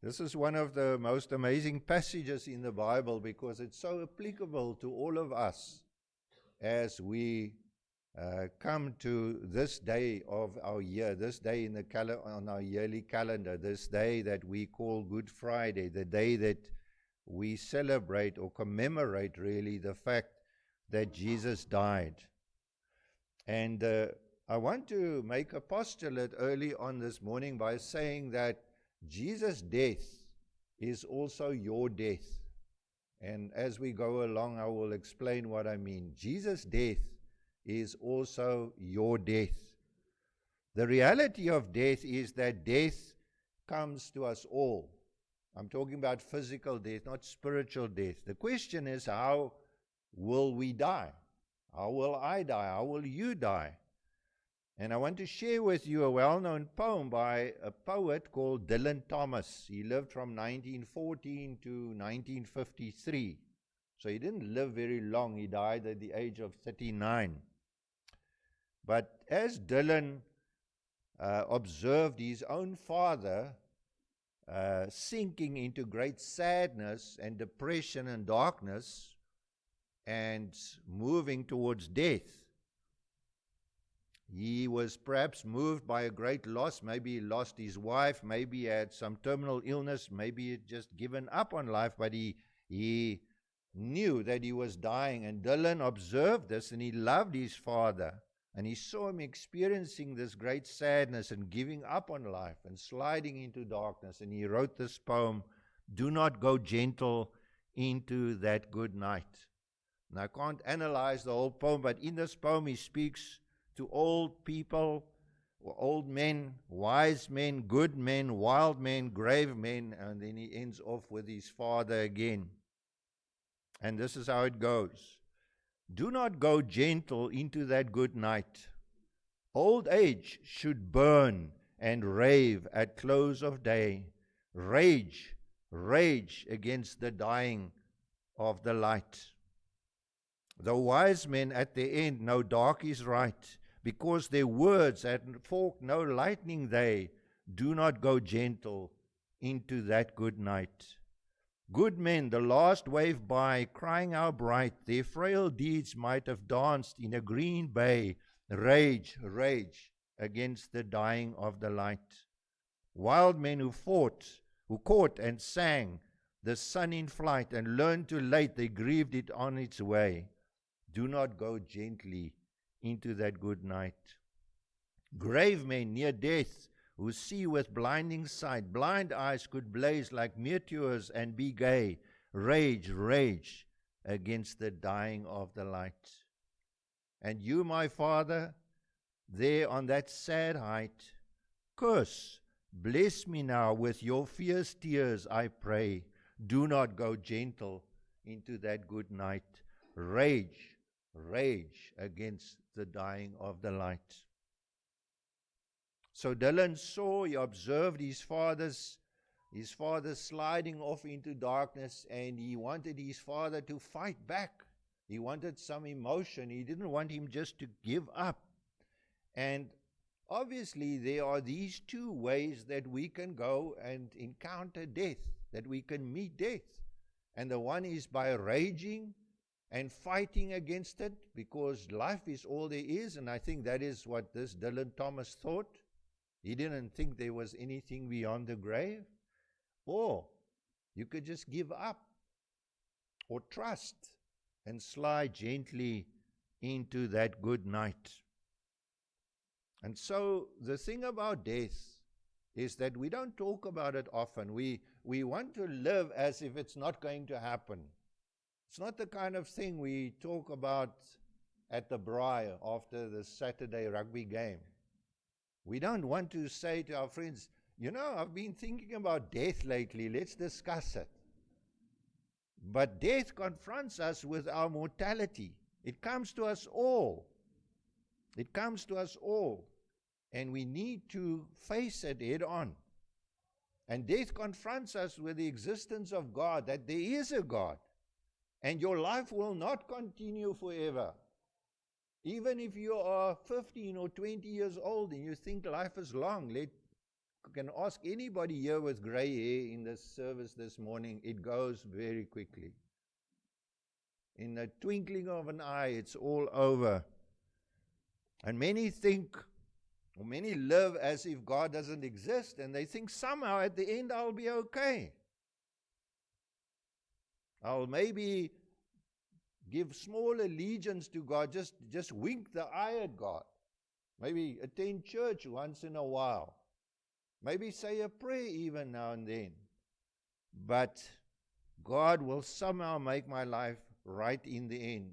This is one of the most amazing passages in the Bible because it's so applicable to all of us as we come to this day of our year, this day in the on our yearly calendar, this day that we call Good Friday, the day that we celebrate or commemorate really the fact that Jesus died. And I want to make a postulate early on this morning by saying that Jesus' death is also your death. And as we go along, I will explain what I mean. Jesus' death is also your death. The reality of death is that death comes to us all. I'm talking about physical death, not spiritual death. The question is, how will we die? How will I die? How will you die? And I want to share with you a well-known poem by a poet called Dylan Thomas. He lived from 1914 to 1953. So he didn't live very long. He died at the age of 39. But as Dylan observed his own father sinking into great sadness and depression and darkness and moving towards death, he was perhaps moved by a great loss. Maybe he lost his wife, maybe he had some terminal illness, maybe he had just given up on life, but he knew that he was dying. And Dylan observed this, and he loved his father, and he saw him experiencing this great sadness and giving up on life and sliding into darkness. And he wrote this poem, "Do Not Go Gentle Into That Good Night." And I can't analyze the whole poem, but in this poem he speaks to old people, old men, wise men, good men, wild men, grave men, and then he ends off with his father again. And this is how it goes. Do not go gentle into that good night. Old age should burn and rave at close of day. Rage, rage against the dying of the light. The wise men at the end know dark is right, because their words had forked no lightning they. Do not go gentle into that good night. Good men, the last wave by, crying how bright their frail deeds might have danced in a green bay. Rage, rage against the dying of the light. Wild men who fought, who caught and sang the sun in flight and learned too late they grieved it on its way. Do not go gently into that good night. Grave men near death who see with blinding sight, blind eyes could blaze like meteors and be gay. Rage, rage against the dying of the light. And you, my Father, there on that sad height, curse, bless me now with your fierce tears, I pray. Do not go gentle into that good night. Rage, rage against the dying of the light. So Dylan saw, he observed his father sliding off into darkness, and he wanted his father to fight back. He wanted some emotion. He didn't want him just to give up. And obviously there are these two ways that we can go and encounter death, that we can meet death. And the one is by raging and fighting against it, because life is all there is. And I think that is what this Dylan Thomas thought. He didn't think there was anything beyond the grave. Or you could just give up or trust and slide gently into that good night. And so the thing about death is that we don't talk about it often. We want to live as if it's not going to happen. It's not the kind of thing we talk about at the braai after the Saturday rugby game. We don't want to say to our friends, you know, I've been thinking about death lately, let's discuss it. But death confronts us with our mortality. It comes to us all. It comes to us all. And we need to face it head on. And death confronts us with the existence of God, that there is a God. And your life will not continue forever. Even if you are 15 or 20 years old and you think life is long, let can ask anybody here with gray hair in this service this morning, it goes very quickly. In the twinkling of an eye, it's all over. And many think, or many live as if God doesn't exist, and they think somehow at the end I'll be okay. I'll maybe give small allegiance to God, just wink the eye at God. Maybe attend church once in a while. Maybe say a prayer even now and then. But God will somehow make my life right in the end.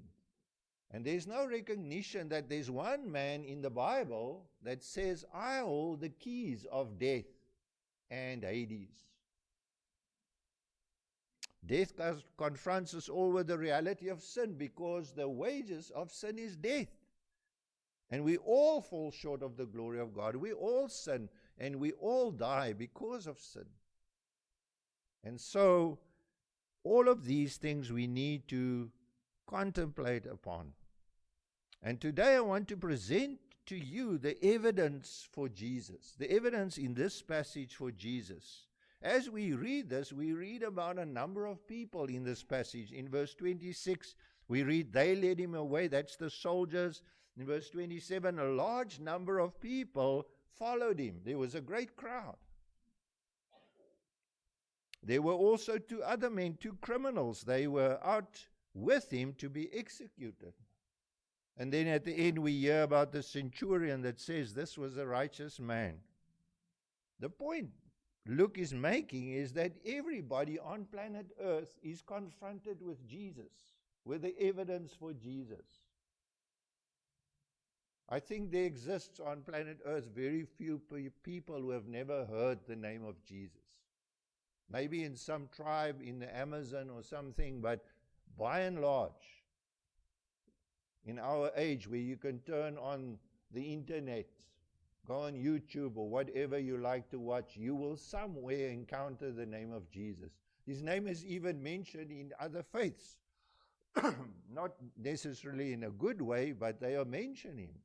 And there's no recognition that there's one man in the Bible that says, I hold the keys of death and Hades. Death confronts us all with the reality of sin, because the wages of sin is death. And we all fall short of the glory of God. We all sin, and we all die because of sin. And so, all of these things we need to contemplate upon. And today I want to present to you the evidence for Jesus, the evidence in this passage for Jesus. As we read this, we read about a number of people in this passage. In verse 26, we read, they led him away. That's the soldiers. In verse 27, a large number of people followed him. There was a great crowd. There were also two other men, two criminals. They were out with him to be executed. And then at the end we hear about the centurion that says this was a righteous man. The point Luke is making is that everybody on planet Earth is confronted with Jesus, with the evidence for Jesus. I think there exists on planet Earth very few people who have never heard the name of Jesus. Maybe in some tribe in the Amazon or something, but by and large, in our age where you can turn on the internet, go on YouTube or whatever you like to watch, you will somewhere encounter the name of Jesus. His name is even mentioned in other faiths. Not necessarily in a good way, but they are mentioning him.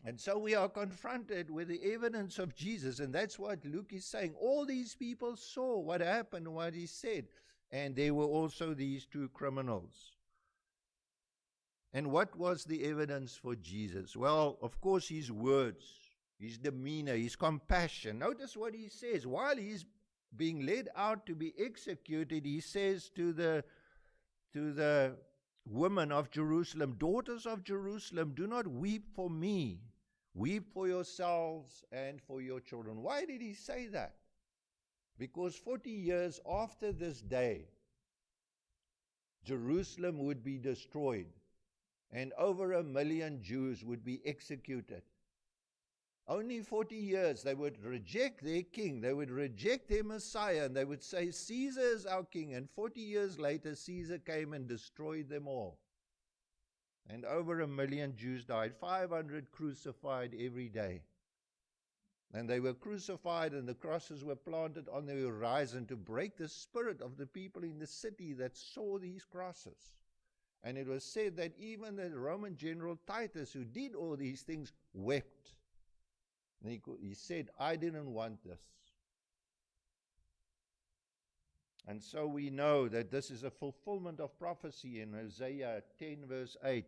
And so we are confronted with the evidence of Jesus, and that's what Luke is saying. All these people saw what happened, what he said, and there were also these two criminals. And what was the evidence for Jesus? Well, of course, his words, his demeanor, his compassion. Notice what he says. While he's being led out to be executed, he says to the women of Jerusalem, daughters of Jerusalem, do not weep for me. Weep for yourselves and for your children. Why did he say that? Because 40 years after this day, Jerusalem would be destroyed, and over 1 million Jews would be executed. Only 40 years, they would reject their king, they would reject their Messiah, and they would say, Caesar is our king. And 40 years later, Caesar came and destroyed them all. And over 1 million Jews died, 500 crucified every day. And they were crucified, and the crosses were planted on the horizon to break the spirit of the people in the city that saw these crosses. And it was said that even the Roman general Titus, who did all these things, wept. And he said, I didn't want this. And so we know that this is a fulfillment of prophecy in Hosea 10 verse 8,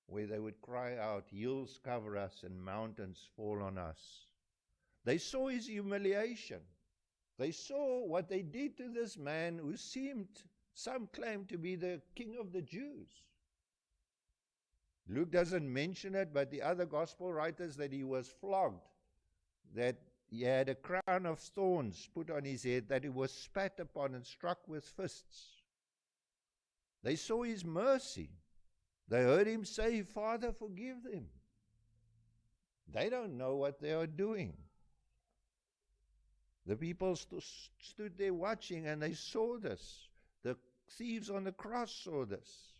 where they would cry out, hills cover us and mountains fall on us. They saw his humiliation. They saw what they did to this man who seemed, some claim, to be the king of the Jews. Luke doesn't mention it, but the other gospel writers, that he was flogged, that he had a crown of thorns put on his head, that he was spat upon and struck with fists. They saw his mercy. They heard him say, Father, forgive them. They don't know what they are doing. The people stood there watching, and they saw this. The thieves on the cross saw this.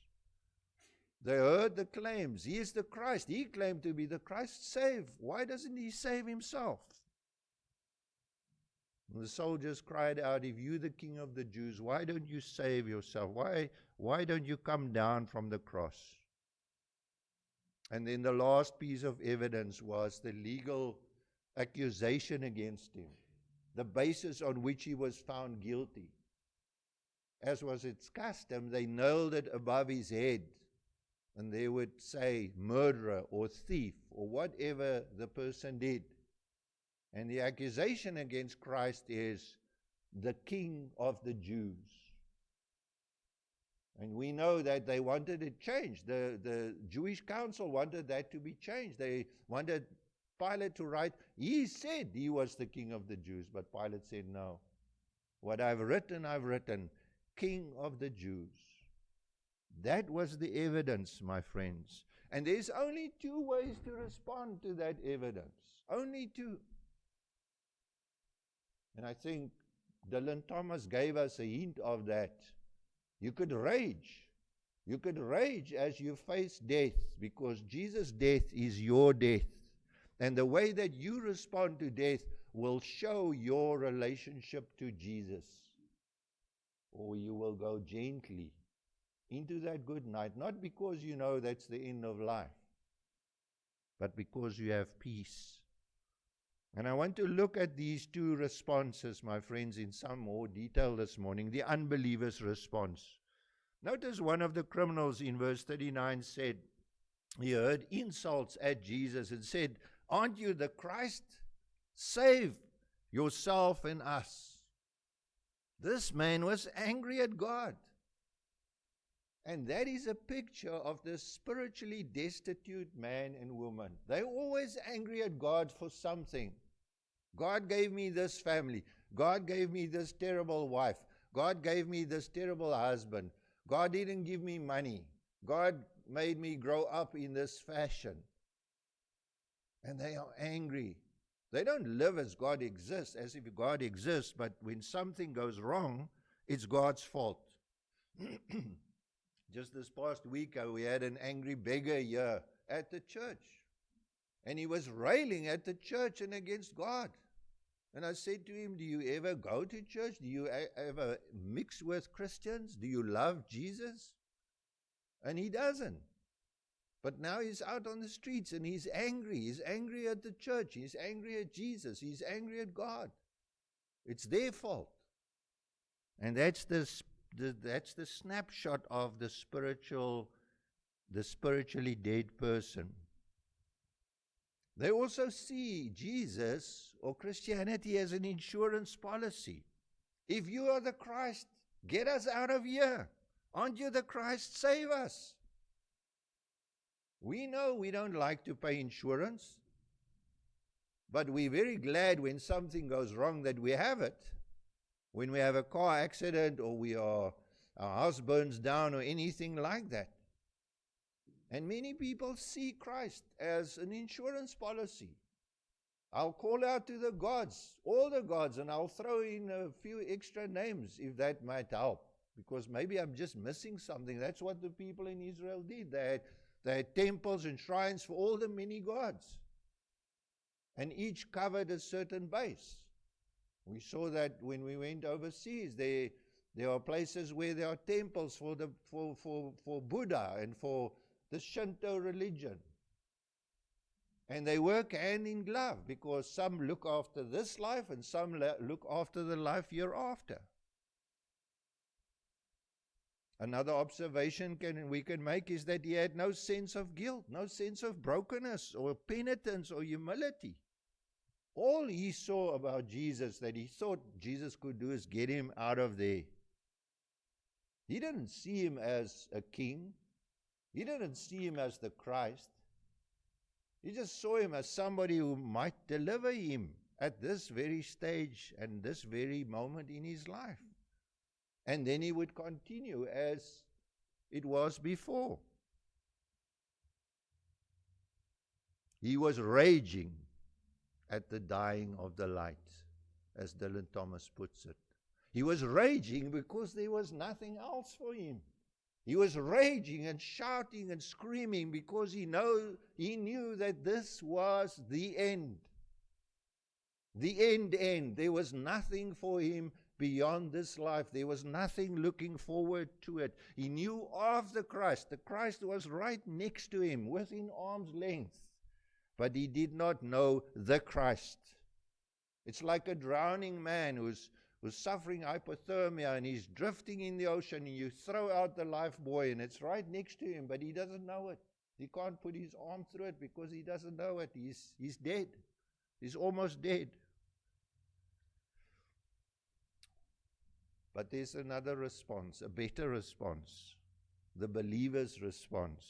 They heard the claims. He is the Christ. He claimed to be the Christ. Save. Why doesn't he save himself? And the soldiers cried out, if you the king of the Jews, why don't you save yourself? Why don't you come down from the cross? And then the last piece of evidence was the legal accusation against him, the basis on which he was found guilty. As was its custom, they nailed it above his head, and they would say murderer or thief or whatever the person did. And the accusation against Christ is the King of the Jews. And we know that they wanted it changed. The Jewish council wanted that to be changed. They wanted Pilate to write, he said he was the King of the Jews. But Pilate said, no. What I've written, King of the Jews. That was the evidence, my friends. And there's only two ways to respond to that evidence. Only two. And I think Dylan Thomas gave us a hint of that. You could rage. You could rage as you face death, because Jesus' death is your death. And the way that you respond to death will show your relationship to Jesus. Or you will go gently into that good night, not because you know that's the end of life, but because you have peace. And I want to look at these two responses, my friends, in some more detail this morning. The unbeliever's response. Notice one of the criminals in verse 39 said, he heard insults at Jesus and said, aren't you the Christ? Save yourself and us. This man was angry at God. And that is a picture of the spiritually destitute man and woman. They're always angry at God for something. God gave me this family. God gave me this terrible wife. God gave me this terrible husband. God didn't give me money. God made me grow up in this fashion. And they are angry. They don't live as God exists, as if God exists, but when something goes wrong, it's God's fault. Just this past week, we had an angry beggar here at the church. And he was railing at the church and against God. And I said to him, do you ever go to church? Do you ever mix with Christians? Do you love Jesus? And he doesn't. But now he's out on the streets and he's angry. He's angry at the church. He's angry at Jesus. He's angry at God. It's their fault. And that's the snapshot of the spiritually dead person. They also see Jesus or Christianity as an insurance policy. If you are the Christ, get us out of here. Aren't you the Christ? Save us. We know we don't like to pay insurance, but we're very glad when something goes wrong that we have it. When we have a car accident or our house burns down or anything like that. And many people see Christ as an insurance policy. I'll call out to the gods, all the gods, and I'll throw in a few extra names if that might help. Because maybe I'm just missing something. That's what the people in Israel did. They had temples and shrines for all the many gods. And each covered a certain base. We saw that when we went overseas. There are places where there are temples for Buddha and for the Shinto religion. And they work hand in glove because some look after this life and some look after the life hereafter. Another observation we can make is that he had no sense of guilt, no sense of brokenness or penitence or humility. All he saw about Jesus that he thought Jesus could do is get him out of there. He didn't see him as a king. He didn't see him as the Christ. He just saw him as somebody who might deliver him at this very stage and this very moment in his life. And then he would continue as it was before. He was raging at the dying of the light, as Dylan Thomas puts it. He was raging because there was nothing else for him. He was raging and shouting and screaming because he knew that this was the end. The end. There was nothing for him beyond this life. There was nothing looking forward to it. He knew of the Christ. The Christ was right next to him, within arm's length. but he did not know the Christ. It's like a drowning man who's suffering hypothermia and he's drifting in the ocean, and you throw out the life buoy and it's right next to him, but he doesn't know it. He can't put his arm through it because he doesn't know it. He's dead. He's almost dead. But there's another response, a better response, the believer's response.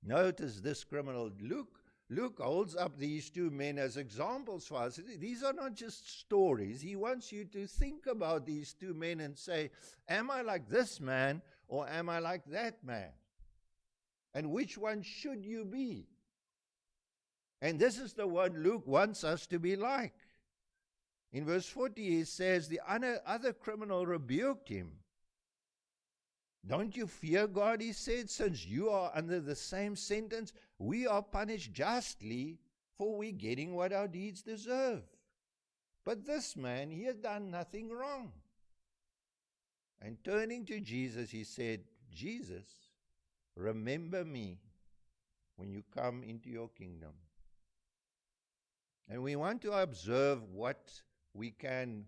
Notice this criminal. Luke holds up these two men as examples for us. These are not just stories. He wants you to think about these two men and say, am I like this man or am I like that man? And which one should you be? And this is the one Luke wants us to be like. In verse 40, he says, the other criminal rebuked him. Don't you fear God, he said, since you are under the same sentence? We are punished justly, for we're getting what our deeds deserve. But this man, he had done nothing wrong. And turning to Jesus, he said, Jesus, remember me when you come into your kingdom. And we want to observe what we can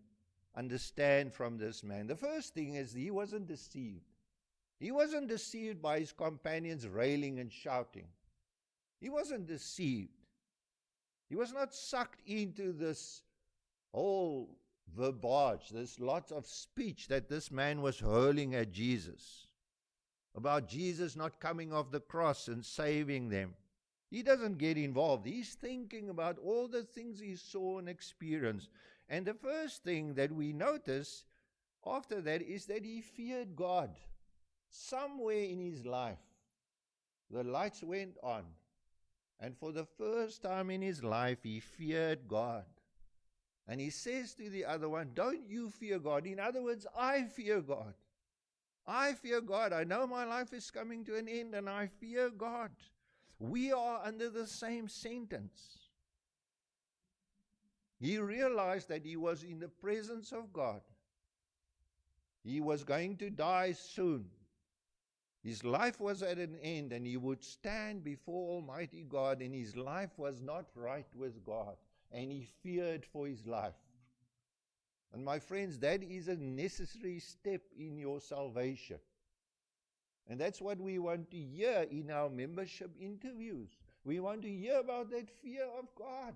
understand from this man. The first thing is he wasn't deceived. He wasn't deceived by his companions railing and shouting. He wasn't deceived. He was not sucked into this whole verbiage, this lot of speech that this man was hurling at Jesus, about Jesus not coming off the cross and saving them. He doesn't get involved. He's thinking about all the things he saw and experienced. And the first thing that we notice after that is that he feared God. Somewhere in his life, the lights went on. And for the first time in his life, he feared God. And he says to the other one, don't you fear God? In other words, I fear God. I fear God. I know my life is coming to an end and I fear God. We are under the same sentence. He realized that he was in the presence of God. He was going to die soon. His life was at an end and he would stand before Almighty God, and his life was not right with God and he feared for his life. And my friends, that is a necessary step in your salvation. And that's what we want to hear in our membership interviews. We want to hear about that fear of God.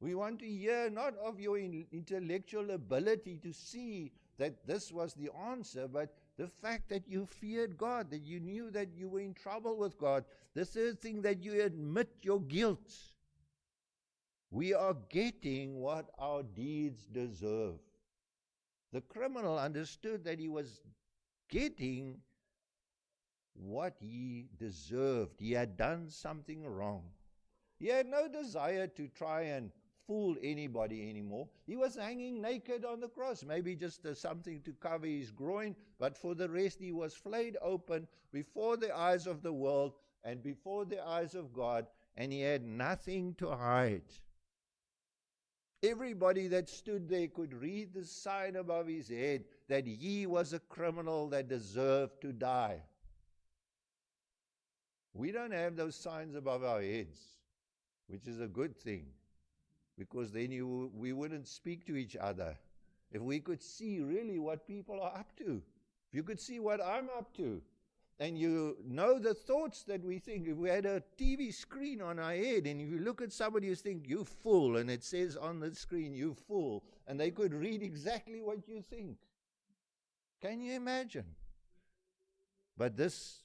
We want to hear not of your intellectual ability to see that this was the answer, but the fact that you feared God, that you knew that you were in trouble with God. The third thing, that you admit your guilt. We are getting what our deeds deserve. The criminal understood that he was getting what he deserved. He had done something wrong. He had no desire to try and fool anybody anymore. He was hanging naked on the cross, maybe just something to cover his groin, but for the rest he was flayed open before the eyes of the world and before the eyes of God, and he had nothing to hide. Everybody that stood there could read the sign above his head that he was a criminal that deserved to die. We don't have those signs above our heads, which is a good thing, because then we wouldn't speak to each other. If we could see really what people are up to, if you could see what I'm up to, and you know the thoughts that we think. If we had a TV screen on our head, and if you look at somebody, you think, you fool, and it says on the screen, you fool, and they could read exactly what you think. Can you imagine? But this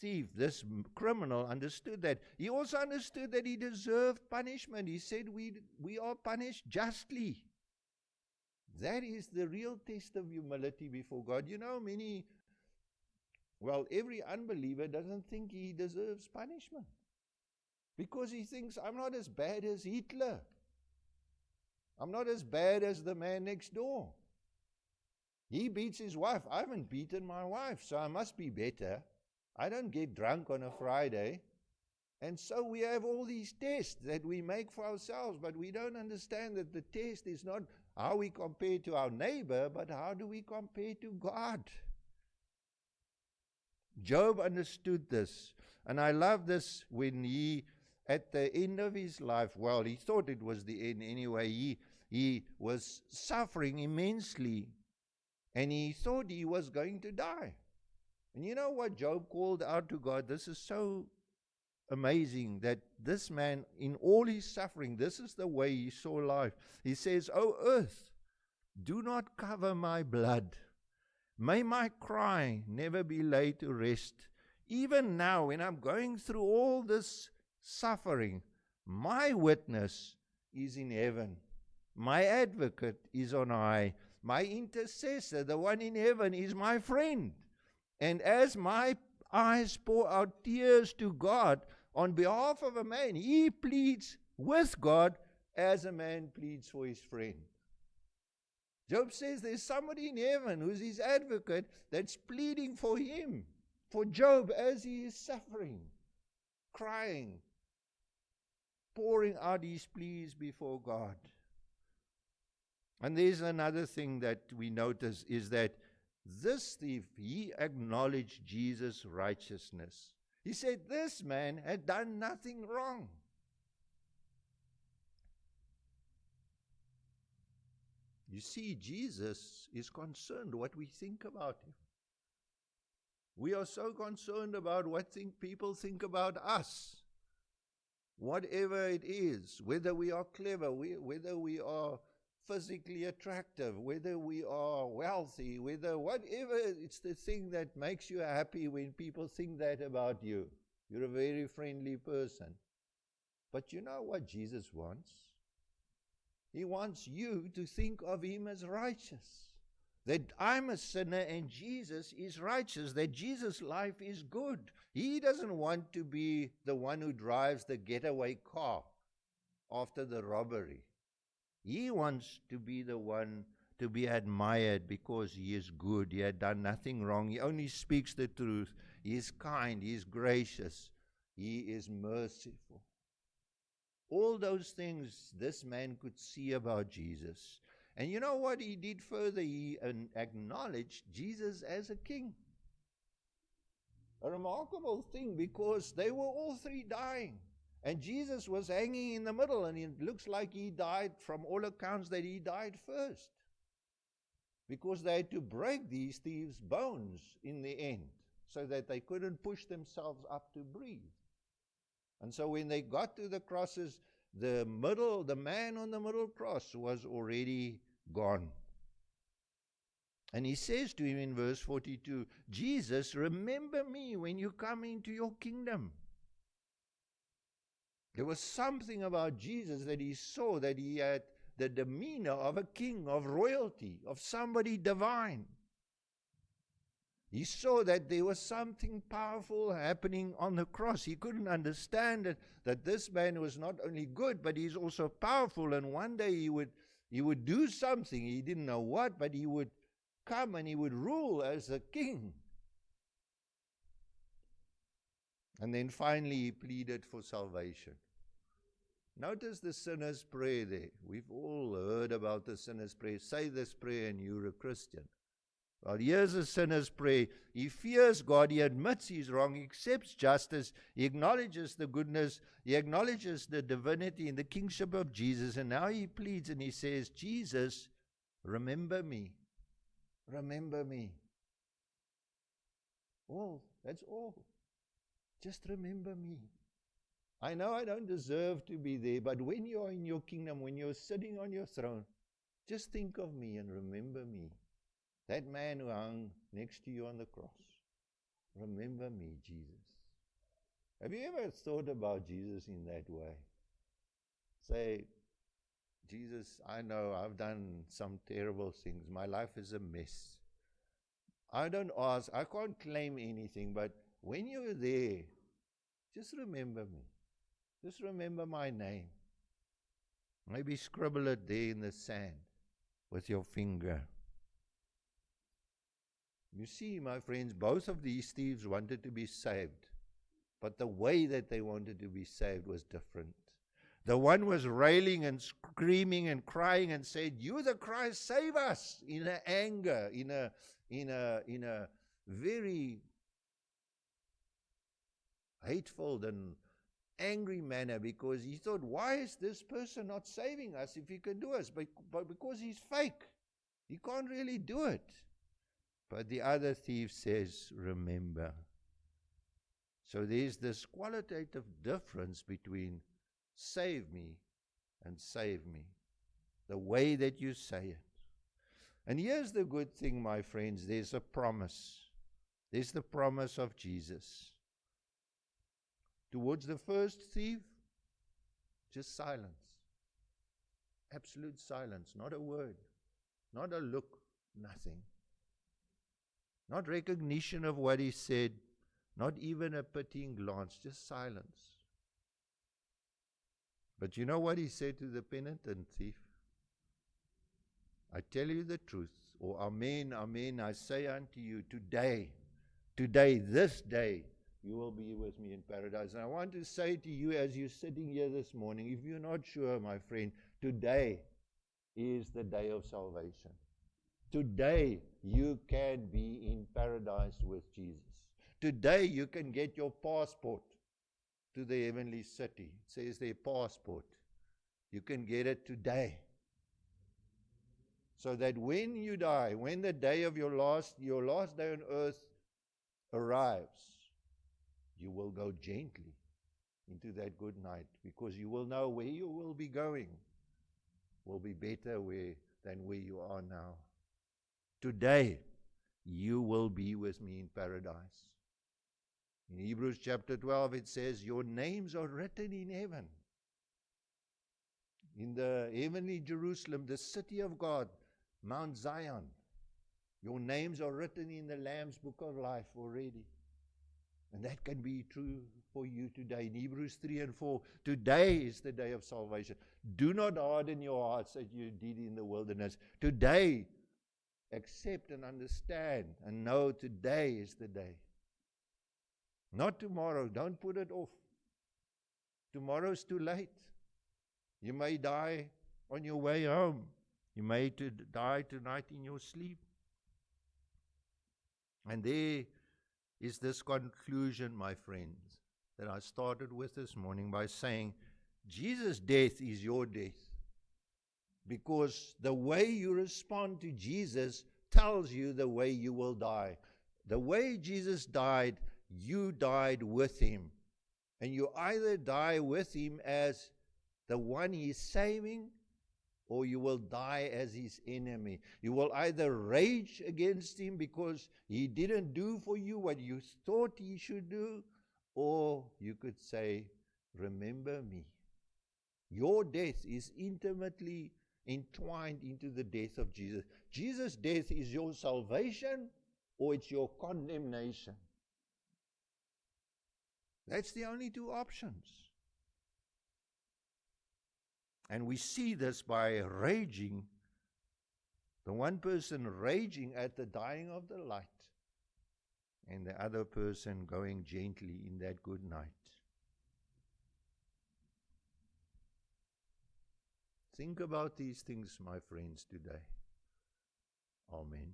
thief, this criminal, understood that. He also understood that he deserved punishment. He said, we are punished justly. That is the real test of humility before God. You know, every unbeliever doesn't think he deserves punishment, because he thinks, I'm not as bad as Hitler. I'm not as bad as the man next door. He beats his wife. I haven't beaten my wife, so I must be better. I don't get drunk on a Friday. And so we have all these tests that we make for ourselves, but we don't understand that the test is not how we compare to our neighbor, but how do we compare to God? Job understood this. And I love this when he, at the end of his life, well, he thought it was the end anyway, he was suffering immensely. And he thought he was going to die. And you know what Job called out to God? This is so amazing that this man, in all his suffering, this is the way he saw life. He says, "O earth, do not cover my blood. May my cry never be laid to rest. Even now, when I'm going through all this suffering, my witness is in heaven. My advocate is on high. My intercessor, the one in heaven, is my friend. And as my eyes pour out tears to God on behalf of a man, he pleads with God as a man pleads for his friend." Job says there's somebody in heaven who's his advocate that's pleading for him, for Job as he is suffering, crying, pouring out his pleas before God. And there's another thing that we notice is that this thief, he acknowledged Jesus' righteousness. He said this man had done nothing wrong. You see, Jesus is concerned what we think about him. We are so concerned about what people think about us. Whatever it is, whether we are clever, whether we are physically attractive, whether we are wealthy, whatever, it's the thing that makes you happy when people think that about you. You're a very friendly person. But you know what Jesus wants? He wants you to think of him as righteous. That I'm a sinner and Jesus is righteous. That Jesus' life is good. He doesn't want to be the one who drives the getaway car after the robbery. He wants to be the one to be admired because he is good. He had done nothing wrong. He only speaks the truth. He is kind. He is gracious. He is merciful. All those things this man could see about Jesus. And you know what he did further? He acknowledged Jesus as a king. A remarkable thing, because they were all three dying. And Jesus was hanging in the middle, and it looks like he died, from all accounts, that he died first. Because they had to break these thieves' bones in the end, so that they couldn't push themselves up to breathe. And so when they got to the crosses, the man on the middle cross was already gone. And he says to him in verse 42, "Jesus, remember me when you come into your kingdom." There was something about Jesus that he saw, that he had the demeanor of a king, of royalty, of somebody divine. He saw that there was something powerful happening on the cross. He couldn't understand it, that this man was not only good, but he's also powerful. And one day he would do something. He didn't know what, but he would come and he would rule as a king. And then finally he pleaded for salvation. Notice the sinner's prayer there. We've all heard about the sinner's prayer. Say this prayer and you're a Christian. Well, here's a sinner's prayer. He fears God. He admits he's wrong. He accepts justice. He acknowledges the goodness. He acknowledges the divinity and the kingship of Jesus. And now he pleads and he says, "Jesus, remember me. Remember me." All. That's all. Just remember me. I know I don't deserve to be there, but when you're in your kingdom, when you're sitting on your throne, just think of me and remember me. That man who hung next to you on the cross. Remember me, Jesus. Have you ever thought about Jesus in that way? Say, "Jesus, I know I've done some terrible things. My life is a mess. I don't ask, I can't claim anything, but when you're there, just remember me. Just remember my name. Maybe scribble it there in the sand with your finger." You see, my friends, both of these thieves wanted to be saved, but the way that they wanted to be saved was different. The one was railing and screaming and crying and said, "You're the Christ, save us," in a anger, in a very hateful and angry manner, because he thought, why is this person not saving us if he can do us? But because he's fake, he can't really do it. But the other thief says, remember. So there's this qualitative difference between save me and save me, the way that you say it. And here's the good thing, my friends, there's a promise. There's the promise of Jesus. Towards the first thief, just silence. Absolute silence, not a word, not a look, nothing. Not recognition of what he said, not even a pitying glance, just silence. But you know what he said to the penitent thief? I tell you the truth, or amen, amen, I say unto you, today, this day, you will be with me in paradise. And I want to say to you as you're sitting here this morning, if you're not sure, my friend, today is the day of salvation. Today you can be in paradise with Jesus. Today you can get your passport to the heavenly city. It says their passport. You can get it today. So that when you die, when the day of your last day on earth arrives, you will go gently into that good night, because you will know where you will be going will be better than where you are now. Today, you will be with me in paradise. In Hebrews chapter 12, it says, your names are written in heaven. In the heavenly Jerusalem, the city of God, Mount Zion. Your names are written in the Lamb's book of life already. And that can be true for you today. In Hebrews 3 and 4, today is the day of salvation. Do not harden your hearts as you did in the wilderness. Today, accept and understand and know today is the day. Not tomorrow. Don't put it off. Tomorrow's too late. You may die on your way home. You may die tonight in your sleep. And there is this conclusion, my friends, that I started with this morning by saying, Jesus' death is your death. Because the way you respond to Jesus tells you the way you will die. The way Jesus died, you died with him. And you either die with him as the one he's saving, or you will die as his enemy. You will either rage against him because he didn't do for you what you thought he should do, or you could say, remember me. Your death is intimately entwined into the death of Jesus. Jesus' death is your salvation, or it's your condemnation. That's the only two options. And we see this by raging, the one person raging at the dying of the light, and the other person going gently in that good night. Think about these things, my friends, today. Amen.